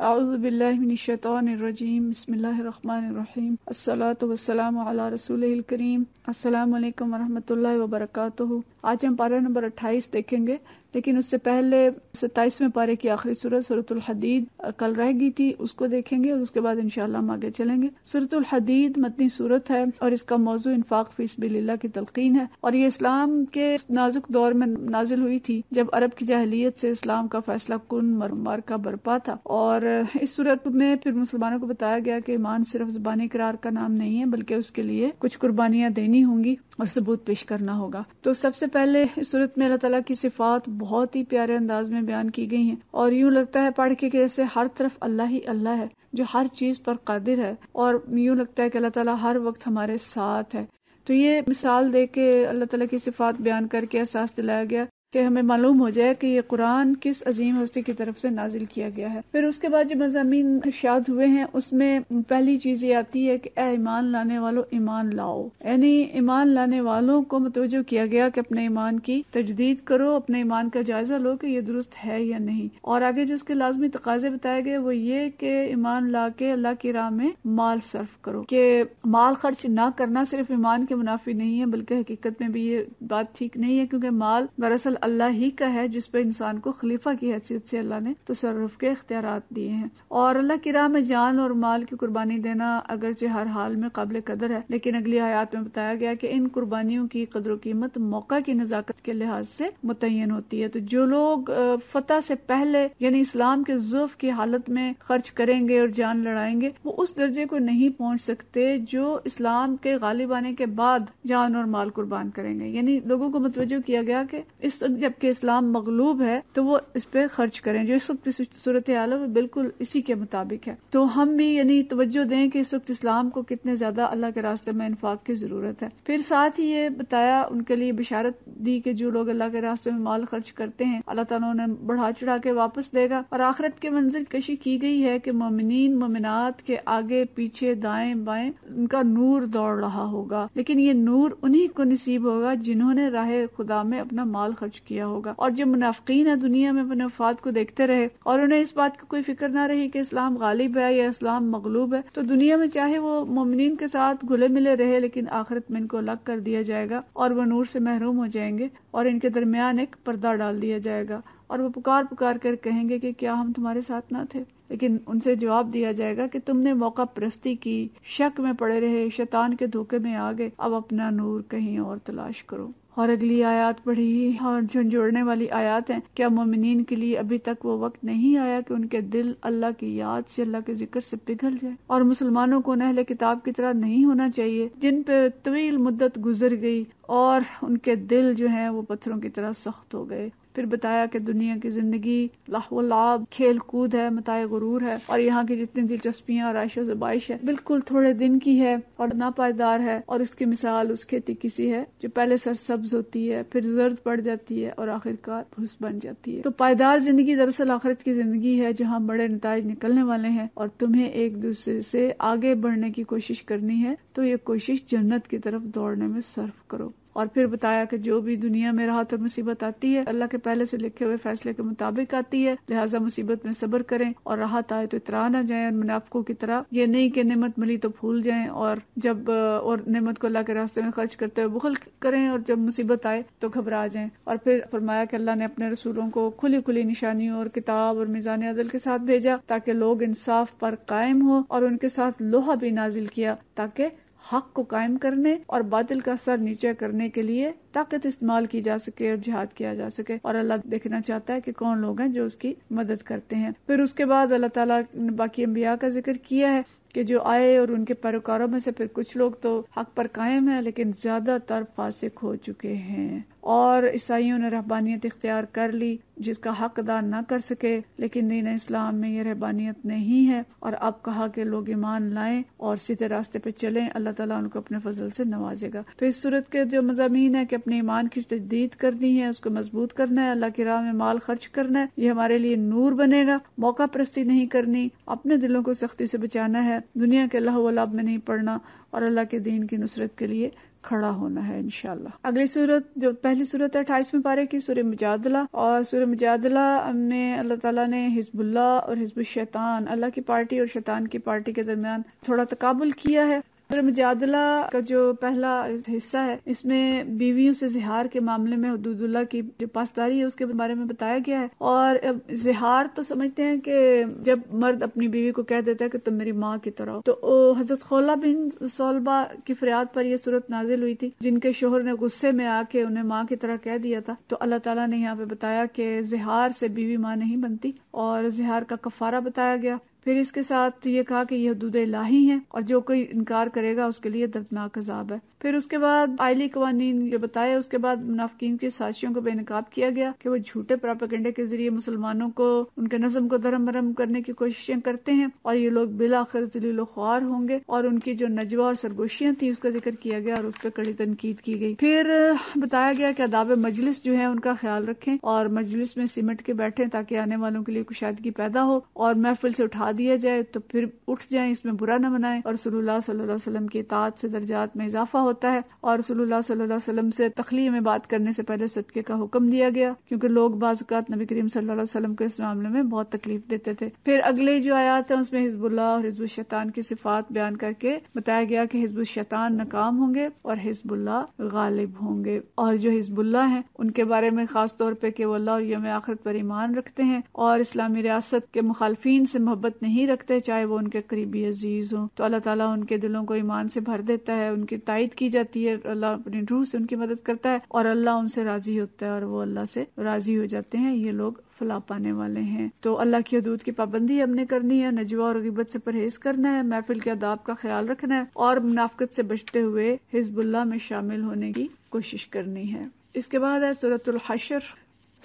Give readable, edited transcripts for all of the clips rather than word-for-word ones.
اعوذ باللہ من الشیطان الرجیم بسم اللہ الرحمن الرحیم الصلاۃ والسلام علی رسولہ الکریم السلام علیکم ورحمۃ اللہ وبرکاتہ۔ آج ہم پارہ نمبر 28 دیکھیں گے، لیکن اس سے پہلے 27ویں پارے کی آخری سورت سورۃ الحدید کل رہ گئی تھی، اس کو دیکھیں گے اور اس کے بعد انشاءاللہ ہم آگے چلیں گے۔ سورۃ الحدید مدنی سورت ہے اور اس کا موضوع انفاق فی سبیل اللہ کی تلقین ہے، اور یہ اسلام کے نازک دور میں نازل ہوئی تھی جب عرب کی جاہلیت سے اسلام کا فیصلہ کن معرکہ برپا تھا۔ اور اس صورت میں پھر مسلمانوں کو بتایا گیا کہ ایمان صرف زبانی اقرار کا نام نہیں ہے، بلکہ اس کے لیے کچھ قربانیاں دینی ہوں گی اور ثبوت پیش کرنا ہوگا۔ تو سب سے پہلے اس صورت میں اللہ تعالیٰ کی صفات بہت ہی پیارے انداز میں بیان کی گئی ہیں، اور یوں لگتا ہے پڑھ کے کہ جیسے ہر طرف اللہ ہی اللہ ہے جو ہر چیز پر قادر ہے، اور یوں لگتا ہے کہ اللہ تعالیٰ ہر وقت ہمارے ساتھ ہے۔ تو یہ مثال دے کے اللہ تعالیٰ کی صفات بیان کر کے احساس دلایا گیا کہ ہمیں معلوم ہو جائے کہ یہ قرآن کس عظیم ہستی کی طرف سے نازل کیا گیا ہے۔ پھر اس کے بعد جو مضامین ارشاد ہوئے ہیں اس میں پہلی چیز یہ آتی ہے کہ اے ایمان لانے والوں ایمان لاؤ، یعنی ایمان لانے والوں کو متوجہ کیا گیا کہ اپنے ایمان کی تجدید کرو، اپنے ایمان کا جائزہ لو کہ یہ درست ہے یا نہیں۔ اور آگے جو اس کے لازمی تقاضے بتائے گئے وہ یہ کہ ایمان لا کے اللہ کی راہ میں مال صرف کرو، کہ مال خرچ نہ کرنا صرف ایمان کے منافی نہیں ہے بلکہ حقیقت میں بھی یہ بات ٹھیک نہیں ہے، کیونکہ مال دراصل اللہ ہی کا ہے جس پہ انسان کو خلیفہ کی حیثیت سے اللہ نے تصرف کے اختیارات دیے ہیں۔ اور اللہ کی راہ میں جان اور مال کی قربانی دینا اگرچہ ہر حال میں قابل قدر ہے، لیکن اگلی آیات میں بتایا گیا کہ ان قربانیوں کی قدر و قیمت موقع کی نزاکت کے لحاظ سے متعین ہوتی ہے۔ تو جو لوگ فتح سے پہلے یعنی اسلام کے ضعف کی حالت میں خرچ کریں گے اور جان لڑائیں گے، وہ اس درجے کو نہیں پہنچ سکتے جو اسلام کے غالب آنے کے بعد جان اور مال قربان کریں گے۔ یعنی لوگوں کو متوجہ کیا گیا کہ اس جبکہ اسلام مغلوب ہے تو وہ اس پہ خرچ کریں، جو اس وقت صورتحال ہے وہ بالکل اسی کے مطابق ہے۔ تو ہم بھی یعنی توجہ دیں کہ اس وقت اسلام کو کتنے زیادہ اللہ کے راستے میں انفاق کی ضرورت ہے۔ پھر ساتھ ہی یہ بتایا، ان کے لیے بشارت دی کہ جو لوگ اللہ کے راستے میں مال خرچ کرتے ہیں اللہ تعالیٰ انہیں بڑھا چڑھا کے واپس دے گا، اور آخرت کے منزل کشی کی گئی ہے کہ مومنین مومنات کے آگے پیچھے دائیں بائیں ان کا نور دوڑ رہا ہوگا، لیکن یہ نور انہی کو نصیب ہوگا جنہوں نے راہ خدا میں اپنا مال خرچ کیا ہوگا۔ اور جو منافقین ہیں دنیا میں اپنے مفاد کو دیکھتے رہے اور انہیں اس بات کی کوئی فکر نہ رہی کہ اسلام غالب ہے یا اسلام مغلوب ہے، تو دنیا میں چاہے وہ مومنین کے ساتھ گھلے ملے رہے لیکن آخرت میں ان کو الگ کر دیا جائے گا اور وہ نور سے محروم ہو جائیں گے، اور ان کے درمیان ایک پردہ ڈال دیا جائے گا، اور وہ پکار پکار کر کہیں گے کہ کیا ہم تمہارے ساتھ نہ تھے؟ لیکن ان سے جواب دیا جائے گا کہ تم نے موقع پرستی کی، شک میں پڑے رہے، شیطان کے دھوکے میں آ گئے، اب اپنا نور کہیں اور تلاش کرو۔ اور اگلی آیات پڑھی اور جھنجھوڑنے والی آیات ہیں، کیا مومنین کے لیے ابھی تک وہ وقت نہیں آیا کہ ان کے دل اللہ کی یاد سے، اللہ کے ذکر سے پگھل جائے؟ اور مسلمانوں کو اہل کتاب کی طرح نہیں ہونا چاہیے جن پہ طویل مدت گزر گئی اور ان کے دل جو ہیں وہ پتھروں کی طرح سخت ہو گئے۔ پھر بتایا کہ دنیا کی زندگی لہو و لعب، کھیل کود ہے، متاع غرور ہے، اور یہاں کی جتنی دلچسپیاں اور عیش و زبائش ہے بالکل تھوڑے دن کی ہے اور ناپائیدار ہے، اور اس کی مثال اس کھیتی کی سی ہے جو پہلے سرسبز ہوتی ہے، پھر زرد پڑ جاتی ہے اور آخرکار بھوس بن جاتی ہے۔ تو پائیدار زندگی دراصل آخرت کی زندگی ہے جہاں بڑے نتائج نکلنے والے ہیں، اور تمہیں ایک دوسرے سے آگے بڑھنے کی کوشش کرنی ہے تو یہ کوشش جنت کی طرف دوڑنے میں صرف کرو۔ اور پھر بتایا کہ جو بھی دنیا میں راحت اور مصیبت آتی ہے اللہ کے پہلے سے لکھے ہوئے فیصلے کے مطابق آتی ہے، لہٰذا مصیبت میں صبر کریں، اور راحت آئے تو اترا نہ جائیں، اور منافقوں کی طرح یہ نہیں کہ نعمت ملی تو پھول جائیں اور جب اور نعمت کو اللہ کے راستے میں خرچ کرتے ہوئے بخل کریں، اور جب مصیبت آئے تو گھبرا جائیں۔ اور پھر فرمایا کہ اللہ نے اپنے رسولوں کو کھلی کھلی نشانیوں اور کتاب اور میزان عدل کے ساتھ بھیجا تاکہ لوگ انصاف پر قائم ہو، اور ان کے ساتھ لوہا بھی نازل کیا تاکہ حق کو قائم کرنے اور باطل کا سر نیچے کرنے کے لیے طاقت استعمال کی جا سکے اور جہاد کیا جا سکے، اور اللہ دیکھنا چاہتا ہے کہ کون لوگ ہیں جو اس کی مدد کرتے ہیں۔ پھر اس کے بعد اللہ تعالیٰ نے باقی انبیاء کا ذکر کیا ہے کہ جو آئے اور ان کے پیروکاروں میں سے پھر کچھ لوگ تو حق پر قائم ہیں لیکن زیادہ تر فاسق ہو چکے ہیں، اور عیسائیوں نے رہبانیت اختیار کر لی جس کا حق ادا نہ کر سکے، لیکن دین اسلام میں یہ رہبانیت نہیں ہے، اور اب کہا کہ لوگ ایمان لائیں اور سیدھے راستے پہ چلیں، اللہ تعالیٰ ان کو اپنے فضل سے نوازے گا۔ تو اس صورت کے جو مضامین ہے کہ اپنے ایمان کی تجدید کرنی ہے، اس کو مضبوط کرنا ہے، اللہ کی راہ میں مال خرچ کرنا ہے، یہ ہمارے لیے نور بنے گا، موقع پرستی نہیں کرنی، اپنے دلوں کو سختی سے بچانا ہے، دنیا کے لہو و لعب میں نہیں پڑنا، اور اللہ کے دین کی نصرت کے لیے کھڑا ہونا ہے انشاءاللہ۔ اگلی صورت جو پہلی صورت ہے 28ویں پارے کی سورہ مجادلہ، اور سورہ مجادلہ میں اللہ تعالیٰ نے حزب اللہ اور حزب الشیطان، اللہ کی پارٹی اور شیطان کی پارٹی کے درمیان تھوڑا تقابل کیا ہے۔ سورہ مجادلہ کا جو پہلا حصہ ہے اس میں بیویوں سے زہار کے معاملے میں حدود اللہ کی جو پاسداری ہے اس کے بارے میں بتایا گیا ہے۔ اور زہار تو سمجھتے ہیں کہ جب مرد اپنی بیوی کو کہہ دیتا ہے کہ تم میری ماں کی طرح ہو، تو حضرت خولہ بن صلبہ کی فریاد پر یہ صورت نازل ہوئی تھی، جن کے شوہر نے غصے میں آ کے انہیں ماں کی طرح کہہ دیا تھا۔ تو اللہ تعالیٰ نے یہاں پہ بتایا کہ زہار سے بیوی ماں نہیں بنتی، اور زہار کا کفارہ بتایا گیا۔ پھر اس کے ساتھ یہ کہا کہ یہ حدود الہی ہیں اور جو کوئی انکار کرے گا اس کے لیے دردناک عذاب ہے۔ پھر اس کے بعد آئلی قوانین جو بتائے، اس کے بعد منافقین کی سازشوں کو بے نقاب کیا گیا کہ وہ جھوٹے پراپیگنڈے کے ذریعے مسلمانوں کو ان کے نظم کو درہم برہم کرنے کی کوششیں کرتے ہیں، اور یہ لوگ بالآخر ذلیل و خوار ہوں گے۔ اور ان کی جو نجوہ اور سرگوشیاں تھیں اس کا ذکر کیا گیا اور اس پہ کڑی تنقید کی گئی۔ پھر بتایا گیا کہ آداب مجلس جو ہے ان کا خیال رکھیں اور مجلس میں سمٹ کے بیٹھیں تاکہ آنے والوں کے لیے کشادگی پیدا ہو، اور محفل سے اٹھا دیا جائے تو پھر اٹھ جائیں، اس میں برا نہ منائیں۔ اور رسول اللہ صلی اللہ علیہ وسلم کی اطاعت سے درجات میں اضافہ ہوتا ہے، اور رسول اللہ صلی اللہ علیہ وسلم سے تخلیہ میں بات کرنے سے پہلے صدقے کا حکم دیا گیا، کیونکہ لوگ بعض اوقات نبی کریم صلی اللہ علیہ وسلم کو اس معاملے میں بہت تکلیف دیتے تھے۔ پھر اگلے جو آیات ہیں اس میں حزب اللہ اور حزب الشیطان کی صفات بیان کر کے بتایا گیا کہ حزب الشیطان ناکام ہوں گے اور حزب اللہ غالب ہوں گے، اور جو حزب اللہ ہیں ان کے بارے میں خاص طور پہ کہ وہ اللہ اور یوم آخرت پر ایمان رکھتے ہیں اور اسلامی ریاست کے مخالفین سے محبت نہیں رکھتے، چاہے وہ ان کے قریبی عزیز ہوں، تو اللہ تعالیٰ ان کے دلوں کو ایمان سے بھر دیتا ہے، ان کی تائید کی جاتی ہے، اللہ اپنی روح سے ان کی مدد کرتا ہے اور اللہ ان سے راضی ہوتا ہے اور وہ اللہ سے راضی ہو جاتے ہیں، یہ لوگ فلاح پانے والے ہیں۔ تو اللہ کی حدود کی پابندی ہم نے کرنی ہے، نجوہ اور غیبت سے پرہیز کرنا ہے، محفل کے آداب کا خیال رکھنا ہے، اور منافقت سے بچتے ہوئے حزب اللہ میں شامل ہونے کی کوشش کرنی ہے۔ اس کے بعد ہے سورۃ الحشر۔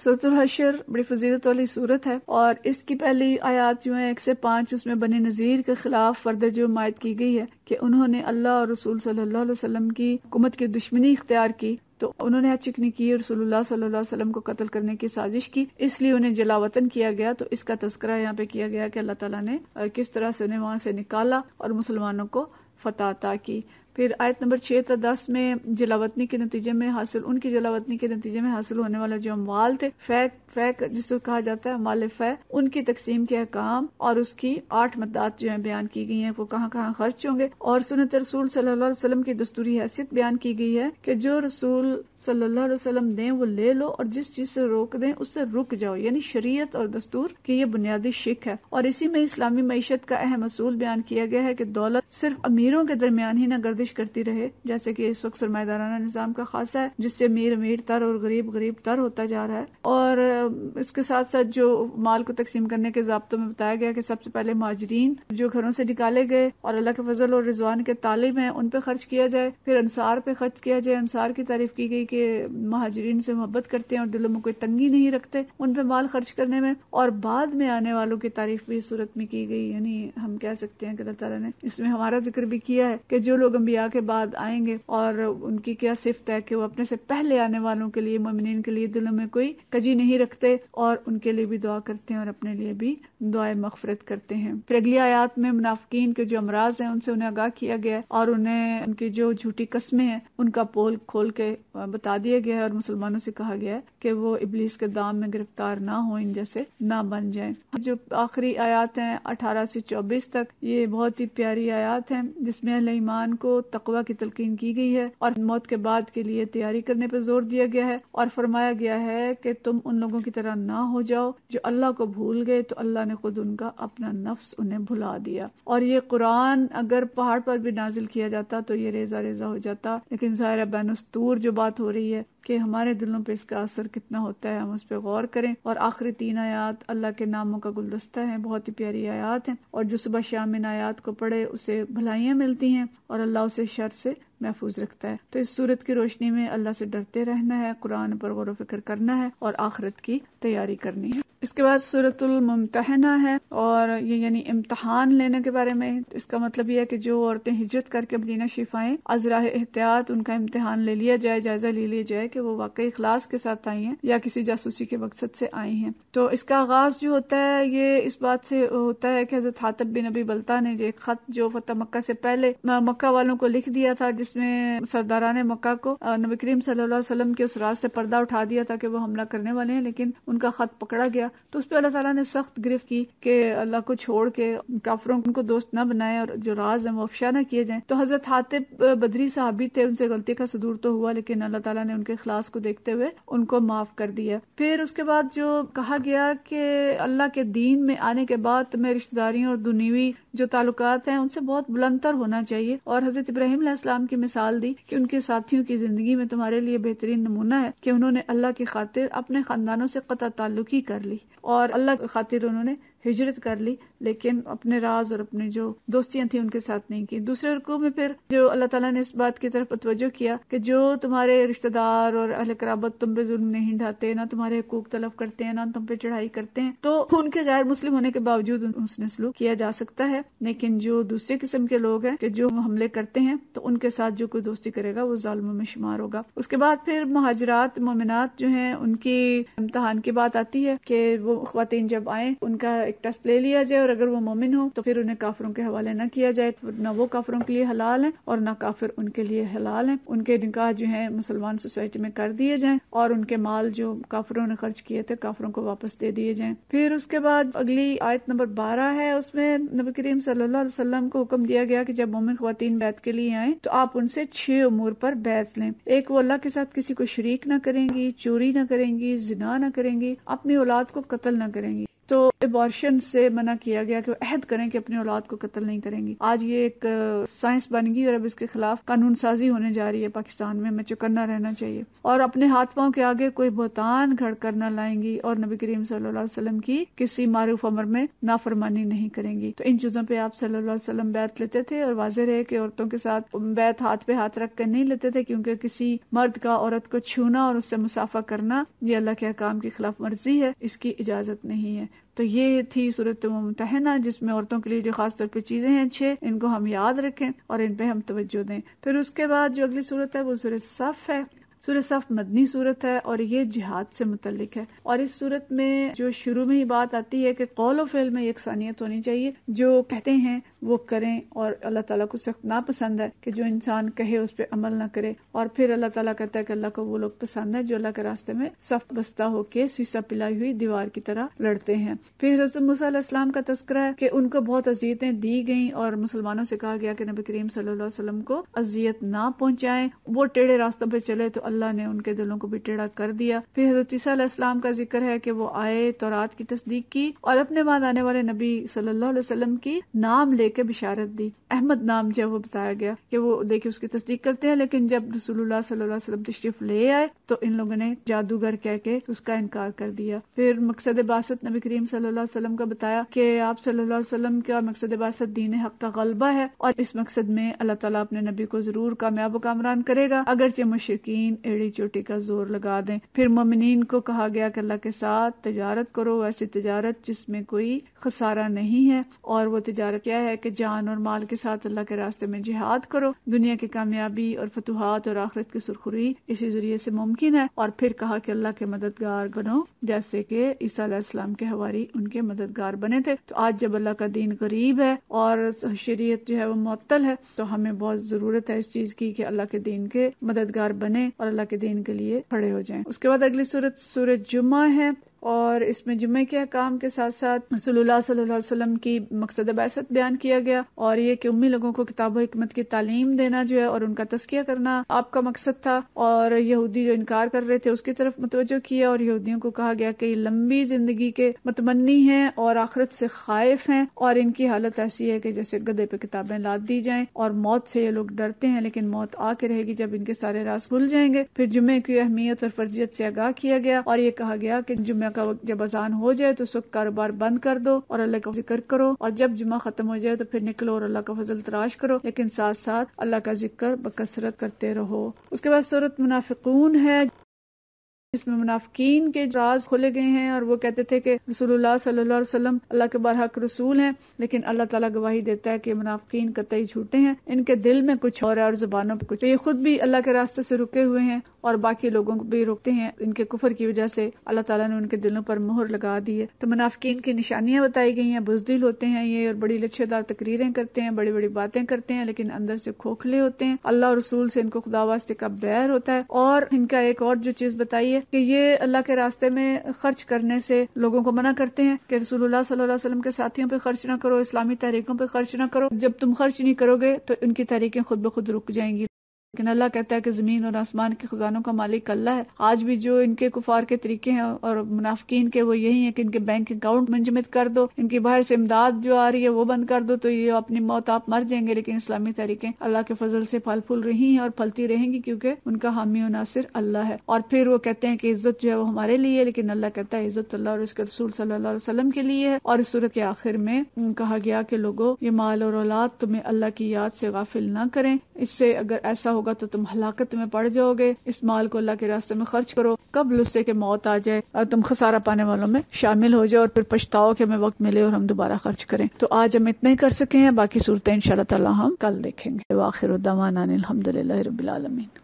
سورۃ الحشر بڑی فضیلت والی سورت ہے، اور اس کی پہلی آیات جو ہیں 1 سے 5 اس میں بنی نذیر کے خلاف فردر جرم عائد کی گئی ہے کہ انہوں نے اللہ اور رسول صلی اللہ علیہ وسلم کی حکومت کی دشمنی اختیار کی، تو انہوں نے ہتھ چکنی کی، رسول اللہ صلی اللہ علیہ وسلم کو قتل کرنے کی سازش کی، اس لیے انہیں جلا وطن کیا گیا۔ تو اس کا تذکرہ یہاں پہ کیا گیا کہ اللہ تعالیٰ نے کس طرح سے انہیں وہاں سے نکالا اور مسلمانوں کو فتح عطا کی۔ پھر آیت نمبر 6 تا 10 میں جلاوطنی کے نتیجے میں ان کی جلاوطنی کے نتیجے میں حاصل ہونے والا جو اموال تھے، فیک جس کو کہا جاتا ہے مال فے، ان کی تقسیم کے احکام اور اس کی 8 مدات جو ہیں بیان کی گئی ہیں، وہ کہاں کہاں خرچ ہوں گے، اور سنت رسول صلی اللہ علیہ وسلم کی دستوری حیثیت بیان کی گئی ہے کہ جو رسول صلی اللہ علیہ وسلم دیں وہ لے لو، اور جس چیز سے روک دیں اس سے رک جاؤ، یعنی شریعت اور دستور کی یہ بنیادی شک ہے۔ اور اسی میں اسلامی معیشت کا اہم اصول بیان کیا گیا ہے کہ دولت صرف امیروں کے درمیان ہی نہ گردش کرتی رہے، جیسے کہ اس وقت سرمایہ دارانہ نظام کا خاصہ ہے، جس سے امیر تر اور غریب تر ہوتا جا رہا ہے۔ اور اس کے ساتھ ساتھ جو مال کو تقسیم کرنے کے ضابطوں میں بتایا گیا کہ سب سے پہلے مہاجرین جو گھروں سے نکالے گئے اور اللہ کے فضل اور رضوان کے طالب ہیں ان پہ خرچ کیا جائے، پھر انصار پہ خرچ کیا جائے۔ انصار کی تعریف کی گئی کہ مہاجرین سے محبت کرتے ہیں اور دلوں میں کوئی تنگی نہیں رکھتے ان پہ مال خرچ کرنے میں، اور بعد میں آنے والوں کی تعریف بھی صورت میں کی گئی۔ یعنی ہم کہہ سکتے ہیں کہ اللہ تعالیٰ نے اس میں ہمارا ذکر بھی کیا ہے کہ جو لوگ انبیاء کے بعد آئیں گے اور ان کی کیا صفت ہے کہ وہ اپنے سے پہلے آنے والوں کے لیے، مومنین کے لیے دلوں میں کوئی کجی نہیں رکھتے اور ان کے لیے بھی دعا کرتے ہیں اور اپنے لیے بھی دعائے مغفرت کرتے ہیں۔ پھر اگلی آیات میں منافقین کے جو امراض ہیں ان سے انہیں آگاہ کیا گیا ہے اور انہیں ان کی جو جھوٹی قسمیں ہیں ان کا پول کھول کے بتا دیا گیا ہے، اور مسلمانوں سے کہا گیا ہے کہ وہ ابلیس کے دام میں گرفتار نہ ہوں، ان جیسے نہ بن جائیں۔ جو آخری آیات ہیں 18 سے 24 تک، یہ بہت ہی پیاری آیات ہیں جس میں اہل ایمان کو تقوی کی تلقین کی گئی ہے اور موت کے بعد کے لیے تیاری کرنے پہ زور دیا گیا ہے، اور فرمایا گیا ہے کہ تم ان لوگوں کی طرح نہ ہو جاؤ جو اللہ کو بھول گئے تو اللہ نے خود ان کا اپنا نفس انہیں بھلا دیا۔ اور یہ قرآن اگر پہاڑ پر بھی نازل کیا جاتا تو یہ ریزہ ریزہ ہو جاتا، لیکن ظاہر بین السطور جو بات ہو رہی ہے کہ ہمارے دلوں پہ اس کا اثر کتنا ہوتا ہے، ہم اس پہ غور کریں۔ اور آخری 3 آیات اللہ کے ناموں کا گلدستہ ہیں، بہت ہی پیاری آیات ہیں، اور جو صبح شام ان آیات کو پڑھے اسے بھلائیاں ملتی ہیں اور اللہ اسے شر سے محفوظ رکھتا ہے۔ تو اس صورت کی روشنی میں اللہ سے ڈرتے رہنا ہے، قرآن پر غور و فکر کرنا ہے اور آخرت کی تیاری کرنی ہے۔ اس کے بعد سورۃ الممتحنہ ہے، اور یہ یعنی امتحان لینے کے بارے میں. اس کا مطلب یہ ہے کہ جو عورتیں ہجرت کر کے مدینہ شریف آئیں، از راہ احتیاط ان کا امتحان لے لیا جائے، جائزہ لے لیا جائے کہ وہ واقعی اخلاص کے ساتھ آئی ہیں یا کسی جاسوسی کے مقصد سے آئی ہیں. تو اس کا آغاز جو ہوتا ہے یہ اس بات سے ہوتا ہے کہ حضرت حاتب بن ابی بلتہ نے ایک خط جو فتح مکہ سے پہلے مکہ والوں کو لکھ دیا تھا، جس میں سرداران مکہ کو نبی کریم صلی اللہ علیہ وسلم کے اس راز سے پردہ اٹھا دیا تھا کہ وہ حملہ کرنے والے ہیں، لیکن ان کا خط پکڑا گیا. تو اس پہ اللہ تعالیٰ نے سخت گرفت کی کہ اللہ کو چھوڑ کے کافروں کو دوست نہ بنائے اور جو راز ہیں وہ افشا نہ کیے جائیں. تو حضرت حاتب بدری صحابی تھے، ان سے غلطی کا صدور تو ہوا، لیکن اللہ تعالیٰ نے ان کے اخلاص کو دیکھتے ہوئے ان کو معاف کر دیا. پھر اس کے بعد جو کہا گیا کہ اللہ کے دین میں آنے کے بعد تمہیں رشتہ داریوں اور دنیوی جو تعلقات ہیں ان سے بہت بلند تر ہونا چاہیے. اور حضرت ابراہیم علیہ السلام کی مثال دی کہ ان کے ساتھیوں کی زندگی میں تمہارے لیے بہترین نمونہ ہے کہ انہوں نے اللہ کی خاطر اپنے خاندانوں سے قطع تعلق ہی کر لی، اور اللہ کی خاطر انہوں نے ہجرت کر لی، لیکن اپنے راز اور اپنے جو دوستیاں تھیں ان کے ساتھ نہیں کی. دوسرے رکوع میں پھر جو اللہ تعالیٰ نے اس بات کی طرف توجہ کیا کہ جو تمہارے رشتہ دار اور اہل قرابت تم پہ ظلم نہیں ڈھاتے، نہ تمہارے حقوق طلب کرتے ہیں، نہ تم پہ چڑھائی کرتے ہیں، تو ان کے غیر مسلم ہونے کے باوجود اس نے سلوک کیا جا سکتا ہے. لیکن جو دوسرے قسم کے لوگ ہیں کہ جو حملے کرتے ہیں تو ان کے ساتھ جو کوئی دوستی کرے گا وہ ظالموں میں شمار ہوگا. اس کے بعد پھر مہاجرات مومنات جو ہیں ان کی امتحان کی بات آتی ہے کہ وہ خواتین جب آئیں ان کا ایک ٹیسٹ لے لیا جائے، اور اگر وہ مومن ہو تو پھر انہیں کافروں کے حوالے نہ کیا جائے، نہ وہ کافروں کے لیے حلال ہیں اور نہ کافر ان کے لیے حلال ہیں. ان کے نکاح جو ہیں مسلمان سوسائٹی میں کر دیے جائیں، اور ان کے مال جو کافروں نے خرچ کیے تھے کافروں کو واپس دے دیے جائیں. پھر اس کے بعد اگلی آیت نمبر 12 ہے، اس میں نبی کریم صلی اللہ علیہ وسلم کو حکم دیا گیا کہ جب مومن خواتین بیعت کے لیے آئیں تو آپ ان سے 6 امور پر بیعت لیں. ایک، وہ اللہ کے ساتھ کسی کو شریک نہ کریں گی، چوری نہ کریں گی، زنا نہ کریں گی، اپنی اولاد کو قتل نہ کریں گی. تو ابارشن سے منع کیا گیا کہ وہ عہد کریں کہ اپنی اولاد کو قتل نہیں کریں گی. آج یہ ایک سائنس بن گئی اور اب اس کے خلاف قانون سازی ہونے جا رہی ہے پاکستان میں. ہمیں چوکنا رہنا چاہیے اور اپنے ہاتھ پاؤں کے آگے کوئی بہتان گھڑ کر نہ لائیں گی، اور نبی کریم صلی اللہ علیہ وسلم کی کسی معروف امر میں نافرمانی نہیں کریں گی. تو ان چیزوں پہ آپ صلی اللہ علیہ وسلم بیعت لیتے تھے، اور واضح رہے کہ عورتوں کے ساتھ بیعت ہاتھ پہ ہاتھ رکھ کر نہیں لیتے تھے، کیونکہ کسی مرد کا عورت کو چھونا اور اس سے مصافحہ کرنا یہ اللہ کے احکام کی خلاف ورزی ہے، اس کی اجازت نہیں ہے. تو یہ تھی سورۃ ممتحنہ، جس میں عورتوں کے لیے جو خاص طور پہ چیزیں ہیں 6، ان کو ہم یاد رکھیں اور ان پہ ہم توجہ دیں. پھر اس کے بعد جو اگلی سورت ہے وہ سورۃ صف ہے. سورۃ صف مدنی سورت ہے اور یہ جہاد سے متعلق ہے. اور اس سورت میں جو شروع میں ہی بات آتی ہے کہ قول و فعل میں یکسانیت ہونی چاہیے، جو کہتے ہیں وہ کریں، اور اللہ تعالیٰ کو سخت ناپسند ہے کہ جو انسان کہے اس پہ عمل نہ کرے. اور پھر اللہ تعالیٰ کہتا ہے کہ اللہ کو وہ لوگ پسند ہے جو اللہ کے راستے میں صف بستہ ہو کے سیسا پلائی ہوئی دیوار کی طرح لڑتے ہیں. پھر حضرت موسیٰ علیہ السلام کا تذکرہ ہے کہ ان کو بہت اذیتیں دی گئیں اور مسلمانوں سے کہا گیا کہ نبی کریم صلی اللہ علیہ وسلم کو اذیت نہ پہنچائیں، وہ ٹیڑھے راستوں پہ چلے تو اللہ نے ان کے دلوں کو بھی ٹیڑھا کر دیا. پھر حضرت عیسیٰ علیہ السلام کا ذکر ہے کہ وہ آئے، تورات کی تصدیق کی اور اپنے بعد آنے والے نبی صلی اللہ علیہ وسلم کی نام لے کے بشارت دی. احمد نام جو وہ بتایا گیا کہ وہ لے کے اس کی تصدیق کرتے ہیں، لیکن جب رسول اللہ صلی اللہ علیہ وسلم تشریف لے آئے تو ان لوگوں نے جادوگر کہہ کے اس کا انکار کر دیا. پھر مقصد بعثت نبی کریم صلی اللہ علیہ وسلم کا بتایا کہ آپ صلی اللہ علیہ وسلم کا مقصد بعثت دین حق کا غلبہ ہے، اور اس مقصد میں اللہ تعالیٰ اپنے نبی کو ضرور کامیاب و کامران کرے گا، اگرچہ مشرکین ایڑی چوٹی کا زور لگا دیں. پھر مومنین کو کہا گیا کہ اللہ کے ساتھ تجارت کرو، ایسی تجارت جس میں کوئی خسارہ نہیں ہے. اور وہ تجارت کیا ہے کہ جان اور مال کے ساتھ اللہ کے راستے میں جہاد کرو. دنیا کی کامیابی اور فتوحات اور آخرت کی سرخروئی اسی ذریعے سے ممکن ہے. اور پھر کہا کہ اللہ کے مددگار بنو، جیسے کہ عیسیٰ علیہ السلام کے حواری ان کے مددگار بنے تھے. تو آج جب اللہ کا دین قریب ہے اور شریعت جو ہے وہ معطل ہے تو ہمیں بہت ضرورت ہے اس چیز کی کہ اللہ کے دین کے مددگار بنے اور اللہ کے دین کے لیے کھڑے ہو جائیں. اس کے بعد اگلی سورت جمعہ ہے، اور اس میں جمعے کے احکام کے ساتھ ساتھ رسول اللہ صلی اللہ علیہ وسلم کی مقصد بعثت بیان کیا گیا، اور یہ کہ امی لوگوں کو کتاب و حکمت کی تعلیم دینا جو ہے اور ان کا تزکیہ کرنا آپ کا مقصد تھا. اور یہودی جو انکار کر رہے تھے اس کی طرف متوجہ کیا، اور یہودیوں کو کہا گیا کہ یہ لمبی زندگی کے متمنی ہیں اور آخرت سے خائف ہیں، اور ان کی حالت ایسی ہے کہ جیسے گدھے پہ کتابیں لاد دی جائیں، اور موت سے یہ لوگ ڈرتے ہیں، لیکن موت آ کے رہے گی جب ان کے سارے راز کھل جائیں گے. پھر جمعے کی اہمیت اور فرضیت سے آگاہ کیا گیا، اور یہ کہا گیا کہ جمعہ کا وقت جب اذان ہو جائے تو اس وقت کاروبار بند کر دو اور اللہ کا ذکر کرو، اور جب جمعہ ختم ہو جائے تو پھر نکلو اور اللہ کا فضل تلاش کرو، لیکن ساتھ ساتھ اللہ کا ذکر بکثرت کرتے رہو. اس کے بعد سورۃ منافقون ہے. اس میں منافقین کے راز کھولے گئے ہیں، اور وہ کہتے تھے کہ رسول اللہ صلی اللہ علیہ وسلم اللہ کے برحق رسول ہیں، لیکن اللہ تعالیٰ گواہی دیتا ہے کہ منافقین قطعی جھوٹے ہیں، ان کے دل میں کچھ اور ہے اور زبانوں پہ کچھ۔ یہ خود بھی اللہ کے راستے سے رکے ہوئے ہیں اور باقی لوگوں کو بھی روکتے ہیں، ان کے کفر کی وجہ سے اللہ تعالیٰ نے ان کے دلوں پر مہر لگا دی ہے۔ تو منافقین کی نشانیاں بتائی گئی ہیں، بزدل ہوتے ہیں یہ، اور بڑی لچھے دار تقریریں کرتے ہیں، بڑی بڑی باتیں کرتے ہیں، لیکن اندر سے کھوکھلے ہوتے ہیں، اللہ اور رسول سے ان کو خدا واسطے کا بیر ہوتا ہے۔ اور ان کا ایک اور جو چیز بتائی ہے کہ یہ اللہ کے راستے میں خرچ کرنے سے لوگوں کو منع کرتے ہیں کہ رسول اللہ صلی اللہ علیہ وسلم کے ساتھیوں پہ خرچ نہ کرو، اسلامی تحریکوں پہ خرچ نہ کرو، جب تم خرچ نہیں کرو گے تو ان کی تحریکیں خود بخود رک جائیں گی۔ لیکن اللہ کہتا ہے کہ زمین اور آسمان کے خزانوں کا مالک اللہ ہے۔ آج بھی جو ان کے کفار کے طریقے ہیں اور منافقین کے وہ یہی ہیں کہ ان کے بینک اکاؤنٹ منجمد کر دو، ان کی باہر سے امداد جو آ رہی ہے وہ بند کر دو تو یہ اپنی موت آپ مر جائیں گے، لیکن اسلامی تحریکیں اللہ کے فضل سے پھل پھول رہی ہیں اور پھلتی رہیں گی کیونکہ ان کا حامی و ناصر اللہ ہے۔ اور پھر وہ کہتے ہیں کہ عزت جو ہے وہ ہمارے لیے ہے، لیکن اللہ کہتا ہے عزت اللہ اور اس کے رسول صلی اللہ علیہ وسلم کے لیے ہے۔ اور اس سورت کے آخر میں کہا گیا کہ لوگوں یہ مال اور اولاد تمہیں اللہ کی یاد سے غافل نہ کریں، اس سے اگر ایسا ہوگا تو تم ہلاکت میں پڑ جاؤ گے۔ اس مال کو اللہ کے راستے میں خرچ کرو قبل اس سے کہ موت آ جائے اور تم خسارہ پانے والوں میں شامل ہو جاؤ اور پھر پچھتاؤ کہ ہمیں وقت ملے اور ہم دوبارہ خرچ کریں۔ تو آج ہم اتنا ہی کر سکے ہیں، باقی صورتیں انشاءاللہ تعالی ہم کل دیکھیں گے۔ وآخر دعوانا الحمدللہ رب العالمین۔